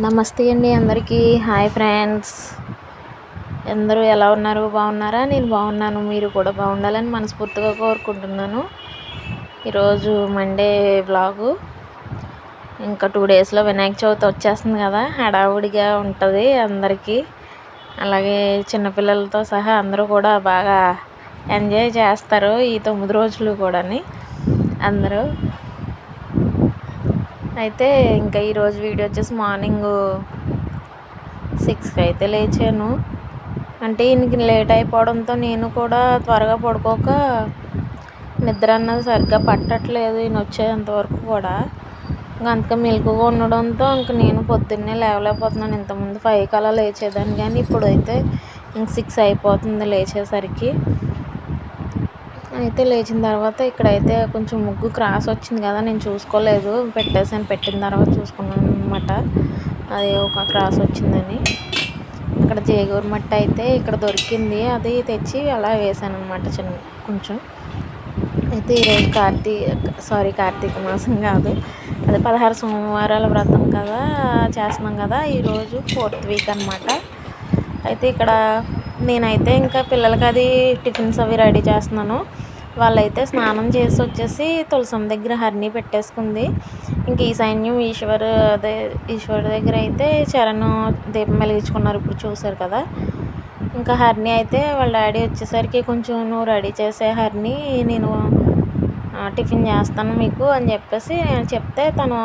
నమస్తే అండి అందరికీ. హాయ్ ఫ్రెండ్స్, అందరూ ఎలా ఉన్నారు? బాగున్నారా? నేను బాగున్నాను. మీరు కూడా బాగుండాలని మనస్ఫూర్తిగా కోరుకుంటున్నాను. ఈరోజు మండే వ్లాగు. ఇంకా 2 డేస్లో వినాయక చవితి వచ్చేస్తుంది కదా, హడావుడిగా ఉంటుంది అందరికీ. అలాగే చిన్నపిల్లలతో సహా అందరూ కూడా బాగా ఎంజాయ్ చేస్తారు ఈ 9 రోజులు కూడా అందరూ. అయితే ఇంకా ఈరోజు వీడియో వచ్చేసి మార్నింగ్ 6కి అయితే లేచాను. అంటే ఈయనకి లేట్ అయిపోవడంతో నేను కూడా త్వరగా పడుకోక నిద్ర అన్నది సరిగ్గా పట్టట్లేదు ఈయన వచ్చేంతవరకు కూడా. ఇంకా అంతగా మెలకుగా ఉండడంతో ఇంక నేను పొద్దున్నే లేవలేకపోతున్నాను. ఇంతకుముందు 5కి అలా లేచేదాన్ని, కానీ ఇప్పుడైతే ఇంక 6 అయిపోతుంది లేచేసరికి. అయితే లేచిన తర్వాత ఇక్కడైతే కొంచెం ముగ్గు క్రాస్ వచ్చింది కదా, నేను చూసుకోలేదు, పెట్టిన తర్వాత చూసుకున్నాను అనమాట అది ఒక క్రాస్ వచ్చిందని. అక్కడ జేగూరు మట్టి అయితే ఇక్కడ దొరికింది, అది తెచ్చి అలా వేసాను అనమాట కొంచెం. అయితే ఈరోజు కార్తీక మాసం కాదు, అదే 16 సోమవారాల వ్రతం కదా చేస్తున్నాం కదా, ఈరోజు 4th వీక్ అనమాట. అయితే ఇక్కడ నేనైతే ఇంకా పిల్లలకి అది టిఫిన్స్ అవి రెడీ చేస్తున్నాను. వాళ్ళైతే స్నానం చేసి వచ్చేసి తులసమ్మ దగ్గర హరిని పెట్టేసుకుంది. ఇంక ఈశ్వరు దగ్గర అయితే చరణ్ దీపం వెలిగించుకున్నారు, ఇప్పుడు చూసారు కదా. ఇంకా హరిని అయితే వాళ్ళ డాడీ వచ్చేసరికి కొంచెం నువ్వు రెడీ చేసే హరిని, నేను టిఫిన్ చేస్తాను మీకు అని చెప్పేసి చెప్తే తను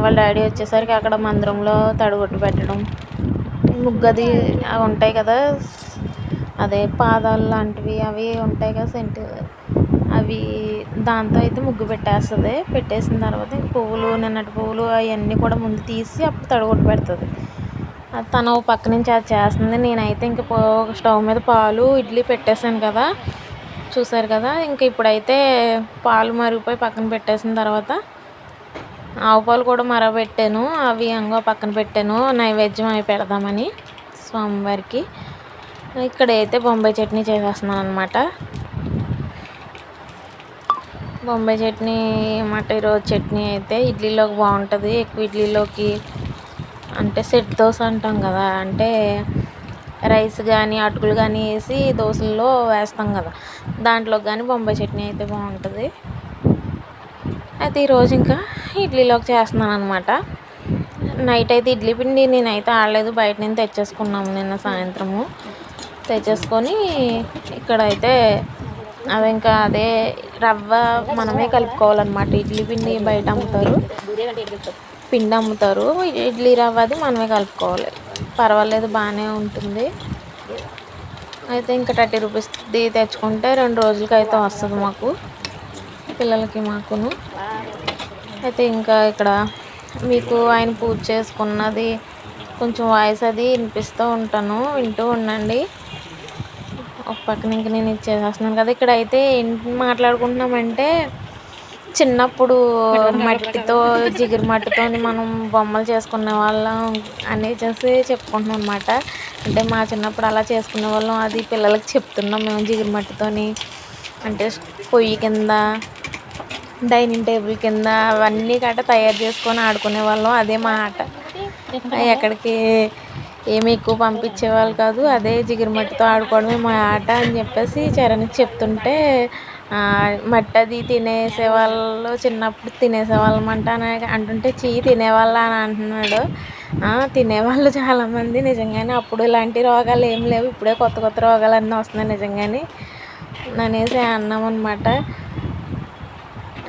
వాళ్ళ డాడీ వచ్చేసరికి అక్కడ మందిరంలో తడిగుడ్డు పెట్టడం, ముగ్గది అవి ఉంటాయి కదా, అదే పాదాలు లాంటివి అవి ఉంటాయి కదా అవి దాంతో అయితే ముగ్గు పెట్టేస్తుంది. పెట్టేసిన తర్వాత ఇంక నిన్నటి పువ్వులు అవన్నీ కూడా ముందు తీసి అప్పుడు తడిగుడ్డు పెడుతుంది. తను పక్క నుంచి అది చేస్తుంది. నేనైతే ఇంక స్టవ్ మీద పాలు ఇడ్లీ పెట్టేశాను కదా, చూసారు కదా. ఇంక ఇప్పుడైతే పాలు మరిగిపోయి పక్కన పెట్టేసిన తర్వాత ఆవు పాలు కూడా మరగబెట్టాను, అవి పక్కన పెట్టాను నైవేద్యం అవి పెడదామని స్వామివారికి. ఇక్కడైతే బొంబాయి చట్నీ చేసేస్తున్నాను అనమాట. బొంబాయి చట్నీ అన్నమాట. ఈరోజు చట్నీ అయితే ఇడ్లీలోకి బాగుంటుంది. ఎక్కువ ఇడ్లీలోకి అంటే సెట్ దోశ అంటాం కదా, అంటే రైస్ కానీ అటుకులు కానీ వేసి దోశల్లో వేస్తాం కదా, దాంట్లో కానీ బొంబాయి చట్నీ అయితే బాగుంటుంది. అయితే ఈరోజు ఇంకా ఇడ్లీలోకి చేస్తున్నాను అనమాట. నైట్ అయితే ఇడ్లీ పిండి నేనైతే ఆడలేదు, బయట నుంచి తెచ్చేసుకున్నాము నిన్న సాయంత్రము. తెచ్చేసుకొని ఇక్కడైతే అదే రవ్వ మనమే కలుపుకోవాలన్నమాట. ఇడ్లీ పిండి బయట అమ్ముతారు, పిండి అమ్ముతారు, ఇడ్లీ రవ్వ అది మనమే కలుపుకోవాలి. పర్వాలేదు, బాగానే ఉంటుంది. అయితే ఇంకా 30 రూపీస్ది తెచ్చుకుంటే 2 రోజులకి అయితే వస్తుంది మాకు, పిల్లలకి మాకును. అయితే ఇంకా ఇక్కడ మీకు ఆయన పూజ చేసుకున్నది కొంచెం వాయిస్ అది వినిపిస్తూ ఉంటాను, వింటూ ఉండండి. ఒక పక్కన ఇంక నేను ఇచ్చేసేస్తున్నాను కదా. ఇక్కడ అయితే ఏంటి మాట్లాడుకుంటున్నామంటే, చిన్నప్పుడు జిగురు మట్టితో మనం బొమ్మలు చేసుకునే వాళ్ళం అనేసి చెప్పుకుంటున్నాం అనమాట. అంటే మా చిన్నప్పుడు అలా చేసుకునే వాళ్ళం, అది పిల్లలకి చెప్తున్నాం మేము. జిగురు మట్టితోని అంటే పొయ్యి కింద, డైనింగ్ టేబుల్ కింద అవన్నీ గట్రా తయారు చేసుకొని ఆడుకునే వాళ్ళం. అదే మా ఆట. ఎక్కడికి ఏమి ఎక్కువ పంపించేవాళ్ళు కాదు, అదే జిగురు మట్టితో ఆడుకోవడమే మా ఆట అని చెప్పేసి చరణ్కి చెప్తుంటే, మట్టి అది తినేసేవాళ్ళు, చిన్నప్పుడు తినేసేవాళ్ళం అని అంటుంటే తినేవాళ్ళ అని అంటున్నాడు. తినేవాళ్ళు చాలామంది నిజంగానే. అప్పుడు ఇలాంటి రోగాలు ఏం లేవు, ఇప్పుడే కొత్త కొత్త రోగాలు అన్నీ వస్తున్నాయి నిజంగానే అనేసి అన్నామన్నమాట.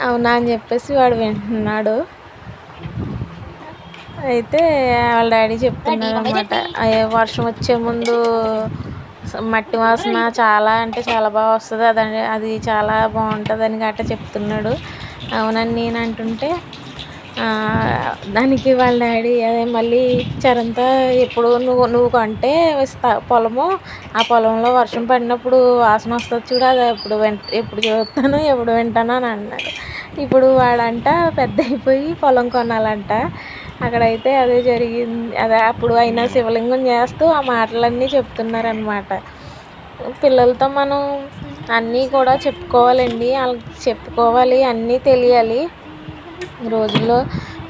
అవునా అని చెప్పేసి వాడు వింటున్నాడు. అయితే వాళ్ళ డాడీ చెప్తున్నాడు అనమాట, వర్షం వచ్చే ముందు మట్టి వాసన చాలా అంటే చాలా బాగా వస్తుంది, అది చాలా బాగుంటుంది అని గట్రా చెప్తున్నాడు. అవునని నేను అంటుంటే దానికి వాళ్ళ డాడీ మళ్ళీ చరణ్తో, ఎప్పుడు నువ్వు కొంటే పొలము, ఆ పొలంలో వర్షం పడినప్పుడు వాసన వస్తుంది చూడు, అది ఎప్పుడు చూస్తాను ఎప్పుడు వింటాను అని అన్నాడు. ఇప్పుడు వాడంట పెద్ద అయిపోయి పొలం కొనాలంట. అక్కడైతే అదే జరిగింది. అప్పుడు అయినా శివలింగం చేస్తూ ఆ మాటలన్నీ చెప్తున్నారనమాట. పిల్లలతో మనం అన్నీ కూడా చెప్పుకోవాలండి, వాళ్ళకి చెప్పుకోవాలి, అన్నీ తెలియాలి. ఈ రోజుల్లో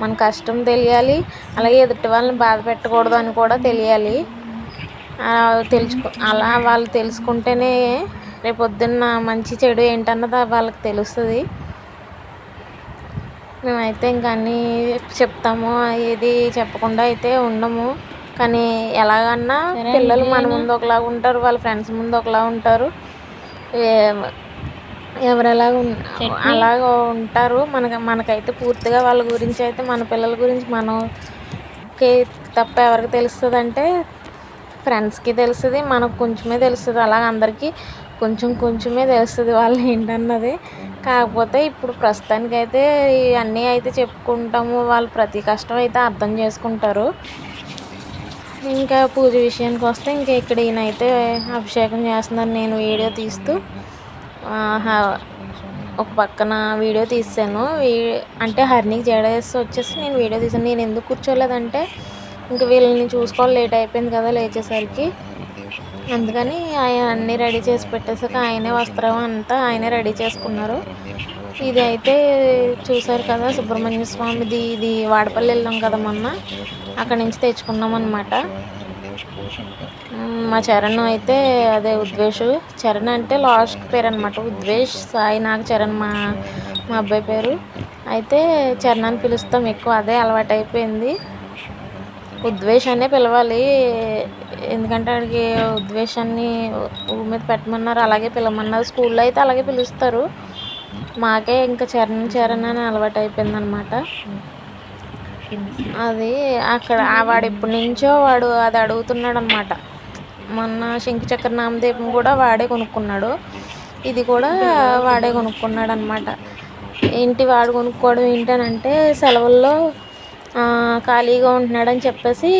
మన కష్టం తెలియాలి, అలాగే ఎదుటి వాళ్ళని బాధ పెట్టకూడదు అని కూడా తెలియాలి. అలా వాళ్ళు తెలుసుకుంటేనే రేపొద్దున్న మంచి చెడు ఏంటన్నది వాళ్ళకి తెలుస్తుంది. మేమైతే ఇంకా అన్నీ చెప్తాము, ఏది చెప్పకుండా అయితే ఉండము. కానీ ఎలాగన్నా పిల్లలు మన ముందు ఒకలాగా ఉంటారు, వాళ్ళ ఫ్రెండ్స్ ముందు ఒకలా ఉంటారు, ఎవరెలాగ అలాగ ఉంటారు. మనకైతే పూర్తిగా వాళ్ళ గురించి అయితే మన పిల్లల గురించి మనకి తప్ప ఎవరికి తెలుస్తుంది అంటే ఫ్రెండ్స్కి తెలుస్తుంది, మనకు కొంచెమే తెలుస్తుంది. అలాగ అందరికీ కొంచెమే తెలుస్తుంది వాళ్ళు ఏంటన్నది. కాకపోతే ఇప్పుడు ప్రస్తుతానికైతే ఇవన్నీ అయితే చెప్పుకుంటాము, వాళ్ళు ప్రతి కష్టం అయితే అర్థం చేసుకుంటారు. ఇంకా పూజ విషయానికి వస్తే ఇంకా ఇక్కడ ఈయనైతే అభిషేకం చేస్తున్నారు. నేను వీడియో తీస్తూ ఒక పక్కన వీడియో తీసాను. అంటే హరిణికి జడ వేసి వచ్చేసి నేను వీడియో తీసాను. నేను ఎందుకు కూర్చోలేదంటే ఇంక వీళ్ళని చూసుకోవాలి, లేట్ అయిపోయింది కదా లేచేసరికి. అందుకని ఆయన అన్నీ రెడీ చేసి పెట్టేసాక ఆయనే వస్త్రం అంతా ఆయనే రెడీ చేసుకున్నారు. ఇది అయితే చూసారు కదా సుబ్రహ్మణ్య స్వామిది. ఇది వాడపల్లి వెళ్ళాం కదా మొన్న, అక్కడి నుంచి తెచ్చుకున్నాం అన్నమాట. మా చరణ్ అయితే అదే ఉద్వేష్. చరణ్ అంటే లాస్ట్ పేరు అనమాట. ఉద్వేష్ సాయి నాగ చరణ్ మా అబ్బాయి పేరు. అయితే చరణ్ అని పిలుస్తాం ఎక్కువ, అదే అలవాటు అయిపోయింది. ఉద్వేష్ అనే పిలవాలి, ఎందుకంటే వాడికి ఉద్వేషాన్ని ఊరి మీద పెట్టమన్నారు, అలాగే పిలవమన్నారు. స్కూల్లో అయితే అలాగే పిలుస్తారు. మాకే ఇంకా చరణ్ అని అలవాటు అయిపోయింది అనమాట. అది అక్కడ వాడు ఎప్పటి నుంచో అది అడుగుతున్నాడు అనమాట. మొన్న శంకుచక్ర నామదీపం కూడా వాడే కొనుక్కున్నాడు, ఇది కూడా వాడే కొనుక్కున్నాడు అనమాట. వాడు కొనుక్కోవడం ఏంటనంటే సెలవుల్లో ఖాళీగా ఉంటున్నాడని చెప్పేసి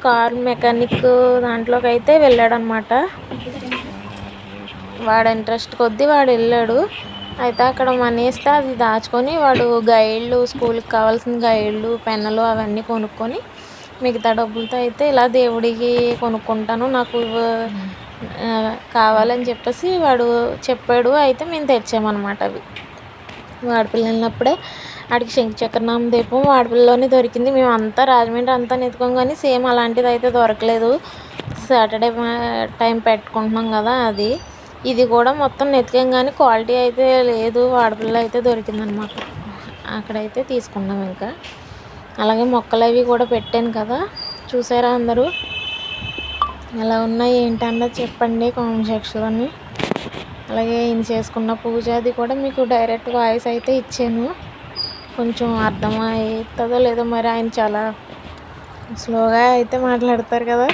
కార్ మెకానిక్ దాంట్లోకి అయితే వెళ్ళాడనమాట. వాడు ఇంట్రెస్ట్ కొద్దీ వాడు వెళ్ళాడు. అయితే అక్కడ మనీ ఇస్తే అది దాచుకొని వాడు గైడ్లు, స్కూల్కి కావాల్సిన గైడ్లు, పెన్నులు అవన్నీ కొనుక్కొని మిగతా డబ్బులతో అయితే ఇలా దేవుడికి కొనుక్కుంటాను, నాకు కావాలని చెప్పేసి వాడు చెప్పాడు. అయితే మేము తెచ్చామన్నమాట అవి. వాడపల్లి వెళ్ళినప్పుడే వాడికి శంకుచక్రనామ దీపం వాడపల్లిలోనే దొరికింది. మేము అంతా రాజమండ్రి అంతా నెతుకోం కానీ సేమ్ అలాంటిది అయితే దొరకలేదు. సాటర్డే టైం పెట్టుకుంటున్నాం కదా అది. ఇది కూడా మొత్తం నెతికాం కానీ క్వాలిటీ అయితే లేదు. వాడపల్లిలో అయితే దొరికిందనమాట, అక్కడైతే తీసుకున్నాం. ఇంకా అలాగే మొక్కలు అవి కూడా పెట్టాను కదా, చూసారా అందరూ ఎలా ఉన్నాయి ఏంటన్నది చెప్పండి కామెంట్ సెక్షన్లోని. అలాగే ఈయన చేసుకున్న పూజ అది కూడా మీకు డైరెక్ట్ వాయిస్ అయితే ఇచ్చాను. కొంచెం అర్థమవుతుందో లేదో మరి, ఆయన చాలా స్లోగా అయితే మాట్లాడతారు కదా,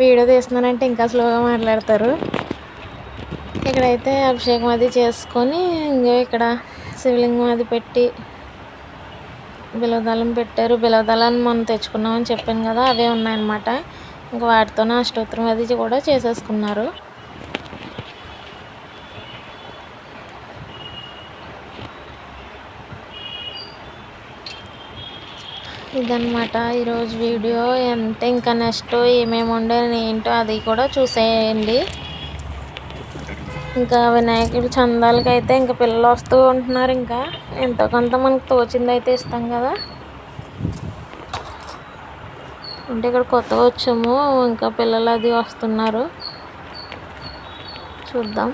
వీడియో తీస్తున్నానంటే ఇంకా స్లోగా మాట్లాడతారు. ఇక్కడైతే అభిషేకం అది చేసుకొని ఇంకా ఇక్కడ శివలింగం అది పెట్టి బిలవదళం పెట్టారు. బిలవదళాన్ని మనం తెచ్చుకున్నామని చెప్పాను కదా, అవే ఉన్నాయన్నమాట. ఇంకా వాటితోనే అష్టోత్తరం అది కూడా చేసేసుకున్నారు. ఇదన్నమాట ఈరోజు వీడియో. అంటే ఇంకా నెక్స్ట్ ఏమేమి వండాను ఏంటో అది కూడా చూసేయండి. ఇంకా వినాయకుడి చందాలకి అయితే ఇంకా పిల్లలు వస్తూ ఉంటున్నారు. ఇంకా ఎంతో కొంత మనకు తోచింది అయితే ఇస్తాం కదా. అంటే ఇక్కడ కొత్తగా వచ్చాము, ఇంకా పిల్లలు అది వస్తున్నారు, చూద్దాం.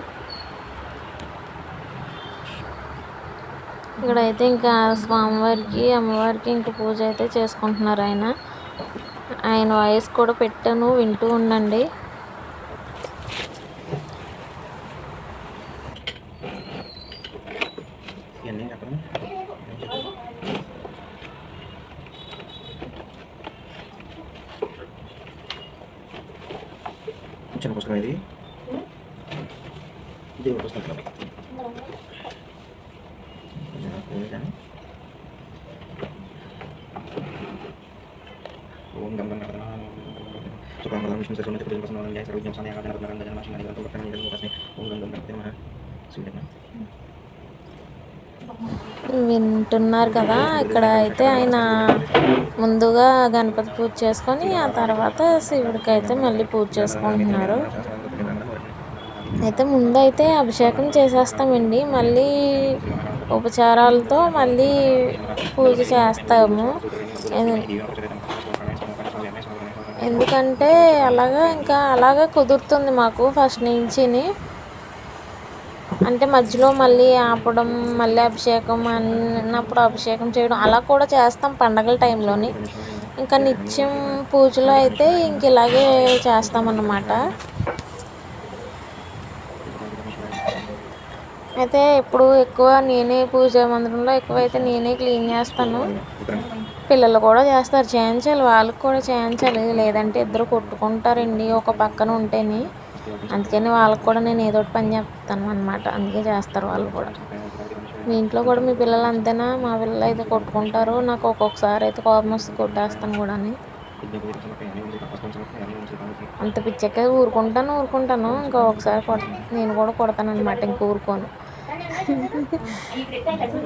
ఇక్కడైతే ఇంకా స్వామివారికి అమ్మవారికి ఇంకా పూజ అయితే చేసుకుంటున్నారు. ఆయన వాయిస్ కూడా పెట్టాను, వింటూ ఉండండి. చిన్న పుస్తకం ఇది, దేవుడి పుస్తకం. ఓం గం గం శుక్లాంబరం విష్ణు సరస్వతి ప్రజాపసనం జయ సర్వజ్ఞం సాన్యాగాన రత్నరంగ జన్మాష్టమి నిరంతరం భక్తనం నిరంతరం భక్తస్మి ఓం గం గం గణపతిర్నమః. వింటున్నారు కదా. ఇక్కడ అయితే ఆయన ముందుగా గణపతి పూజ చేసుకొని ఆ తర్వాత శివుడికి అయితే మళ్ళీ పూజ చేసుకుంటున్నారు. అయితే ముందైతే అభిషేకం చేసేస్తామండి, మళ్ళీ ఉపచారాలతో మళ్ళీ పూజ చేస్తాము. ఎందుకంటే అలాగా కుదురుతుంది మాకు ఫస్ట్ నుంచిని. అంటే మధ్యలో మళ్ళీ ఆపడం, మళ్ళీ అభిషేకం అన్నప్పుడు అభిషేకం చేయడం అలా కూడా చేస్తాం పండగల టైంలోని. ఇంకా నిత్యం పూజలో అయితే ఇలాగే చేస్తామన్నమాట. అయితే ఇప్పుడు ఎక్కువ నేనే పూజా మందిరంలో ఎక్కువైతే నేనే క్లీన్ చేస్తాను. పిల్లలు కూడా చేస్తారు, చేయించాలి, వాళ్ళకి కూడా చేయించాలి, లేదంటే ఇద్దరు కొట్టుకుంటారండి ఒక పక్కన ఉంటేనే. అందుకని వాళ్ళకి కూడా నేను ఏదో ఒకటి పని చెప్తాను అన్నమాట, అందుకే చేస్తారు వాళ్ళు కూడా. మీ ఇంట్లో కూడా మీ పిల్లలు అంతేనా? మా పిల్లలు అయితే కొట్టుకుంటారు, నాకు ఒక్కొక్కసారి అయితే కోపం వస్తే కొట్టేస్తాను కూడా. అంత పిచ్చెక్క ఊరుకుంటాను, ఇంకా ఒకసారి నేను కూడా కొడతాను అనమాట, ఇంక ఊరుకోను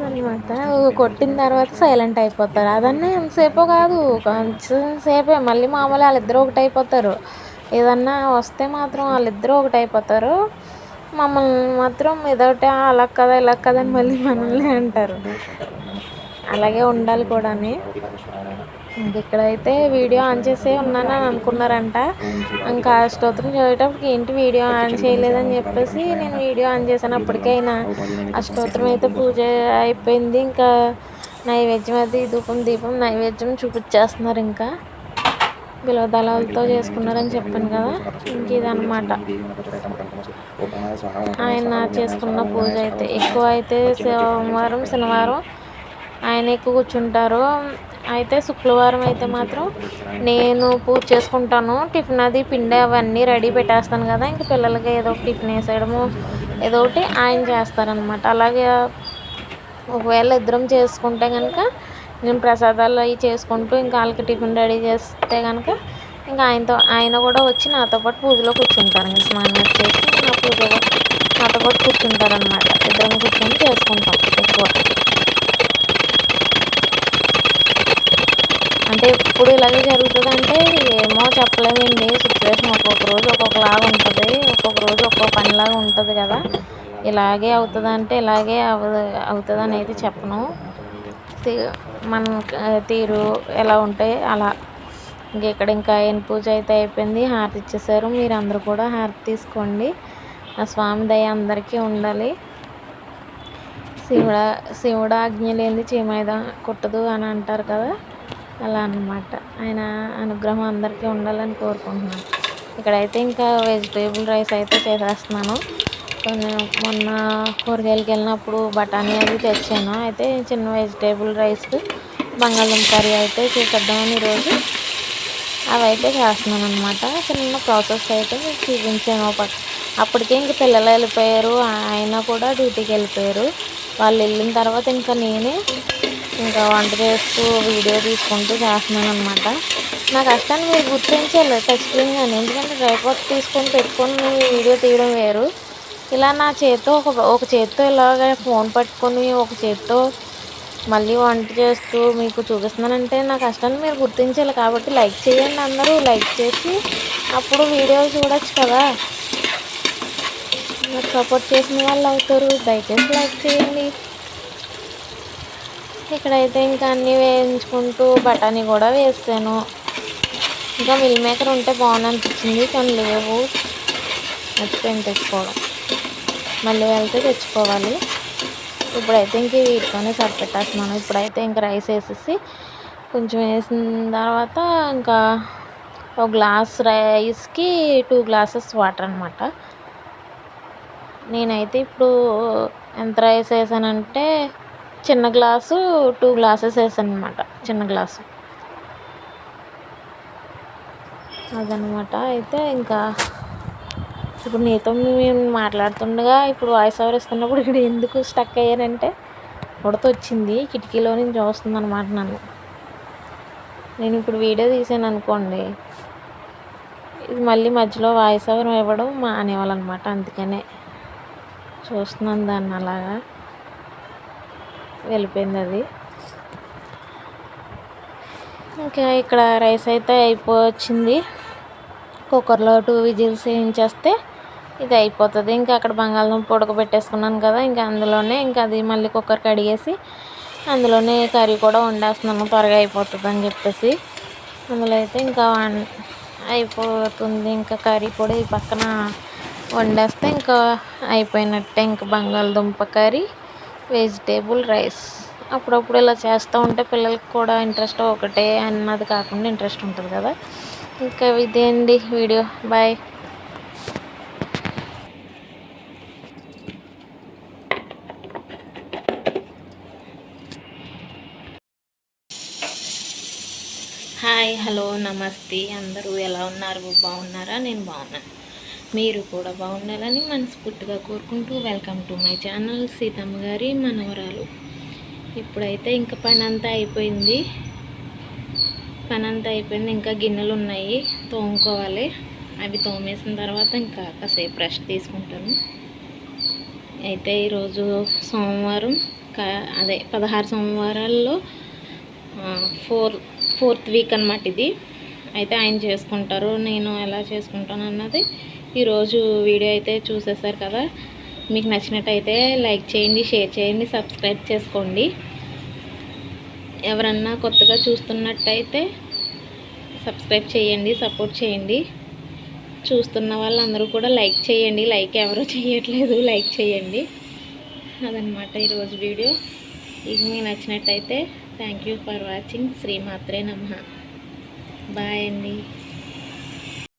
అనమాట. కొట్టిన తర్వాత సైలెంట్ అయిపోతారు, అదన్నా ఎంతసేపో కాదు, కొంచెం సేపే, మళ్ళీ మామూలు వాళ్ళిద్దరూ ఒకటి అయిపోతారు. ఏదన్నా వస్తే మాత్రం వాళ్ళిద్దరూ ఒకటి అయిపోతారు, మమ్మల్ని మాత్రం ఏదోటి అలా కదా ఇలా కదా అని మళ్ళీ మనల్ని అంటారు. అలాగే ఉండాలి కూడా. ఇక్కడైతే వీడియో ఆన్ చేసే ఉన్నాను అని అనుకున్నారంట. ఇంకా స్తోత్రం చదివేటప్పటికి ఏంటి వీడియో ఆన్ చేయలేదని చెప్పేసి నేను వీడియో ఆన్ చేశాను. అప్పటికైనా ఆ స్తోత్రం అయితే పూజ అయిపోయింది. ఇంకా నైవేద్యం అది దీపం నైవేద్యం చూపించేస్తున్నారు. ఇంకా బిలవదళాలతో చేసుకున్నారని చెప్పాను కదా, ఇంక ఇదన్నమాట ఆయన చేసుకున్న పూజ అయితే. ఎక్కువ అయితే సోమవారం శనివారం ఆయన ఎక్కువ కూర్చుంటారు. అయితే శుక్రవారం అయితే మాత్రం నేను పూజ చేసుకుంటాను. టిఫిన్ అది పిండి అవన్నీ రెడీ పెట్టేస్తాను కదా, ఇంక పిల్లలకి ఏదో ఒక టిఫిన్ వేసేయడము ఏదో ఒకటి ఆయన చేస్తారనమాట. అలాగే ఒకవేళ ఇద్దరం చేసుకుంటే కనుక నేను ప్రసాదాలు అవి చేసుకుంటూ ఇంకా వాళ్ళకి టిఫిన్ రెడీ చేస్తే కనుక ఇంకా ఆయన కూడా వచ్చి నాతో పాటు పూజలో కూర్చుంటారు. ఇంకా స్నానం వచ్చేసి నా పూజలో నాతో పాటు కూర్చుంటారనమాట. ఇద్దరం కూర్చొని చేసుకుంటాం. ఎక్కువ అంటే ఎప్పుడు ఇలాగే జరుగుతుంది అంటే ఏమో చెప్పలేమండి. సిచ్యువేషన్ ఒక్కొక్క రోజు ఒక్కొక్కలాగా ఉంటుంది, ఒక్కొక్క రోజు ఒక్కొక్క పనిలాగా ఉంటుంది కదా. ఇలాగే అవుతుంది అంటే ఇలాగే అవుతుంది అని అయితే చెప్పను. మనం తీరు ఎలా ఉంటే అలా. ఇంకా ఆయన పూజ అయితే అయిపోయింది, హారతి ఇచ్చేసారు. మీరు అందరూ కూడా హారతి తీసుకోండి. ఆ స్వామి దయ అందరికీ ఉండాలి. శివుడు ఆజ్ఞ లేనిది చీమైద కుట్టదు అని అంటారు కదా, అలా అన్నమాట. ఆయన అనుగ్రహం అందరికీ ఉండాలని కోరుకుంటున్నాను. ఇక్కడైతే ఇంకా వెజిటేబుల్ రైస్ అయితే చేసేస్తున్నాను. మొన్న కూరగాయలకి వెళ్ళినప్పుడు బఠానీ అవి తెచ్చాను. అయితే చిన్న వెజిటేబుల్ రైస్ బంగాళదుంప కర్రీ అయితే చేసేద్దామని ఈరోజు అవి అయితే చేస్తున్నాను అనమాట. చిన్న ప్రాసెస్ అయితే మీకు చూపించాను. అప్పటికే ఇంక పిల్లలు వెళ్ళిపోయారు, ఆయన కూడా డ్యూటీకి వెళ్ళిపోయారు. వాళ్ళు వెళ్ళిన తర్వాత ఇంకా నేనే ఇంకా వంట చేస్తూ వీడియో తీసుకుంటూ చేస్తున్నాను అనమాట. నా కష్టాన్ని మీరు గుర్తించాలి ఖచ్చితంగా, ఎందుకంటే ట్రైపాడ్ తీసుకొని పెట్టుకొని వీడియో తీయడం వేరు. ఇలా నా చేతితో ఒక చేతితో ఇలాగ ఫోన్ పట్టుకొని ఒక చేతితో మళ్ళీ వంట చేస్తూ మీకు చూపిస్తున్నానంటే నా కష్టాన్ని మీరు గుర్తించాలి. కాబట్టి లైక్ చేయండి, అందరూ లైక్ చేసి అప్పుడు వీడియో చూడొచ్చు కదా. నాకు సపోర్ట్ చేసిన వాళ్ళు అవుతారు, దయచేసి లైక్ చేయండి. ఇక్కడైతే ఇంకా అన్నీ వేయించుకుంటూ బఠానీ కూడా వేసాను. ఇంకా మిల్ మేకర్ ఉంటే బాగుంది అనిపించింది, కానీ లేవు, మర్చిపోయింది తెచ్చుకోవడం. మళ్ళీ వెళ్తే తెచ్చుకోవాలి. ఇప్పుడైతే ఇంక వీటితోనే సరిపెట్టేస్తున్నాను. ఇప్పుడైతే ఇంక రైస్ వేసేసి కొంచెం వేసిన తర్వాత ఇంకా ఒక గ్లాస్ రైస్కి 2 గ్లాసెస్ వాటర్ అనమాట. నేనైతే ఇప్పుడు ఎంత రైస్ వేసానంటే చిన్న గ్లాసు 2 గ్లాసెస్ వేసాను అనమాట, చిన్న గ్లాసు అదనమాట. అయితే ఇంకా ఇప్పుడు నీతో మేము మాట్లాడుతుండగా ఇప్పుడు వాయిస్ ఓవర్ ఇస్తున్నప్పుడు ఇక్కడ ఎందుకు స్టక్ అయ్యానంటే ఉడత వచ్చింది, కిటికీలో నుంచి చూస్తుంది అనమాట నన్ను. నేను ఇప్పుడు వీడియో తీసాను అనుకోండి, ఇది మళ్ళీ మధ్యలో వాయిస్ ఓవర్ ఇవ్వడం మానేవాళ్ళనమాట. అందుకనే చూస్తున్నాను దాన్ని, అలాగా వెళ్ళిపోయింది అది. ఇంకా ఇక్కడ రైస్ అయితే అయిపోవచ్చింది. కుక్కర్లో 2 విజిల్స్ వేయించేస్తే ఇది అయిపోతుంది. ఇంకా అక్కడ బంగాళదుంప ఉడకబెట్టేసుకున్నాను కదా, ఇంకా అందులోనే ఇంకా అది మళ్ళీ కుక్కర్ కడిగేసి అందులోనే కర్రీ కూడా వండేస్తున్నాను త్వరగా అయిపోతుంది అని చెప్పేసి. అందులో అయితే ఇంకా అయిపోతుంది. ఇంకా కర్రీ కూడా ఈ పక్కన వండేస్తే ఇంకా అయిపోయినట్టే. ఇంకా బంగాళదుంప కర్రీ, వెజిటేబుల్ రైస్. అప్పుడప్పుడు ఇలా చేస్తూ ఉంటే పిల్లలకి కూడా ఇంట్రెస్ట్, ఒకటే అన్నది కాకుండా ఇంట్రెస్ట్ ఉంటుంది కదా. ఇంకా ఇదే అండి వీడియో. బాయ్. హాయ్, హలో, నమస్తే. అందరూ ఎలా ఉన్నారు? బాగున్నారా? నేను బాగున్నాను. మీరు కూడా బాగుండాలని మనస్ఫూర్తిగా కోరుకుంటూ welcome to my channel Seethamma గారి మనవరాలు. ఇప్పుడైతే ఇంకా పని అంతా అయిపోయింది. ఇంకా గిన్నెలు ఉన్నాయి, తోముకోవాలి. అవి తోమేసిన తర్వాత ఇంకా కాసేపు రెస్ట్ తీసుకుంటాను. అయితే ఈరోజు సోమవారం, అదే 16 సోమవారాల్లో ఫోర్త్ వీక్ అన్నమాట ఇది. అయితే ఆయన చేసుకుంటారు, నేను ఎలా చేసుకుంటాను అన్నది ఈరోజు వీడియో అయితే చూసేసారు కదా. మీకు నచ్చినట్టయితే లైక్ చేయండి, షేర్ చేయండి, సబ్స్క్రైబ్ చేసుకోండి. ఎవరన్నా కొత్తగా చూస్తున్నట్టయితే సబ్స్క్రైబ్ చేయండి, సపోర్ట్ చేయండి. చూస్తున్న వాళ్ళందరూ కూడా లైక్ చేయండి. లైక్ ఎవరూ చేయట్లేదు, లైక్ చేయండి. అదనమాట ఈరోజు వీడియో. ఇది మీకు నచ్చినట్టయితే థ్యాంక్ యూ ఫర్ వాచింగ్. శ్రీమాత్రే నమః. బాయ్ అండి.